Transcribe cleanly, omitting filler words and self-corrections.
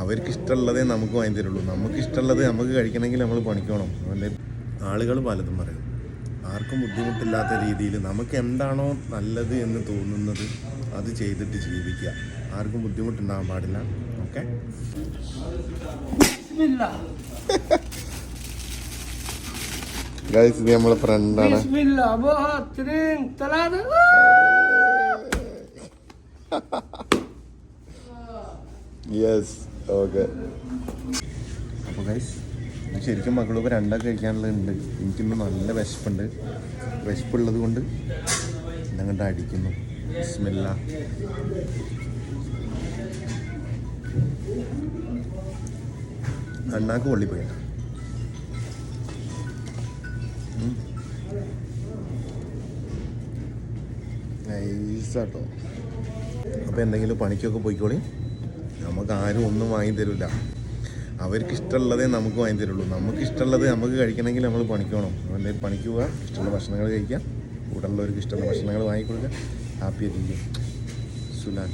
അവർക്ക് ഇഷ്ടമുള്ളതേ നമുക്ക് വാങ്ങി തരുള്ളൂ. നമുക്ക് ഇഷ്ടമുള്ളത് നമുക്ക് കഴിക്കണമെങ്കിൽ നമ്മൾ പണിക്കണം. അവൻ്റെ ആളുകൾ പലതും പറയും. ആർക്കും ബുദ്ധിമുട്ടില്ലാത്ത രീതിയിൽ നമുക്ക് എന്താണോ നല്ലത് എന്ന് തോന്നുന്നത് അത് ചെയ്തിട്ട് ജീവിക്കുക. ആർക്കും ബുദ്ധിമുട്ടുണ്ടാകാൻ പാടില്ല. ഓക്കെ, ഗൈസ്, ഇത് നമ്മളെ ഫ്രണ്ടാണ്. Yes, okay. അപ്പോൾ ഗൈസ്, ശരിക്കും മക്കളൊക്കെ രണ്ടൊക്കെ കഴിക്കാനുള്ളതുണ്ട്. എനിക്കിന്ന് നല്ല വിശപ്പുണ്ട്. വിശപ്പുള്ളത് കൊണ്ട് ഇന്നങ്ങോട്ട് അടിക്കുന്നു. ബിസ്മില്ല. അണ്ണാക്ക് പൊള്ളിപ്പോയി. നൈസാട്ടോ. അപ്പോൾ എന്തെങ്കിലും പണിക്കൊക്കെ പോയിക്കോളി. നമുക്ക് ആരും ഒന്നും വാങ്ങി തരില്ല. അവർക്ക് ഇഷ്ടമുള്ളതേ നമുക്ക് വാങ്ങി തരുള്ളൂ. നമുക്ക് ഇഷ്ടമുള്ളത് നമുക്ക് കഴിക്കണമെങ്കിൽ നമ്മൾ പണിക്കണം. അവൻ്റെ പണിക്ക് പോവുക, ഇഷ്ടമുള്ള ഭക്ഷണങ്ങൾ കഴിക്കുക, കൂടെയുള്ളവർക്ക് ഇഷ്ടമുള്ള ഭക്ഷണങ്ങൾ വാങ്ങിക്കൊടുക്കുക, ഹാപ്പി ആയിരിക്കും. സുലാൻ.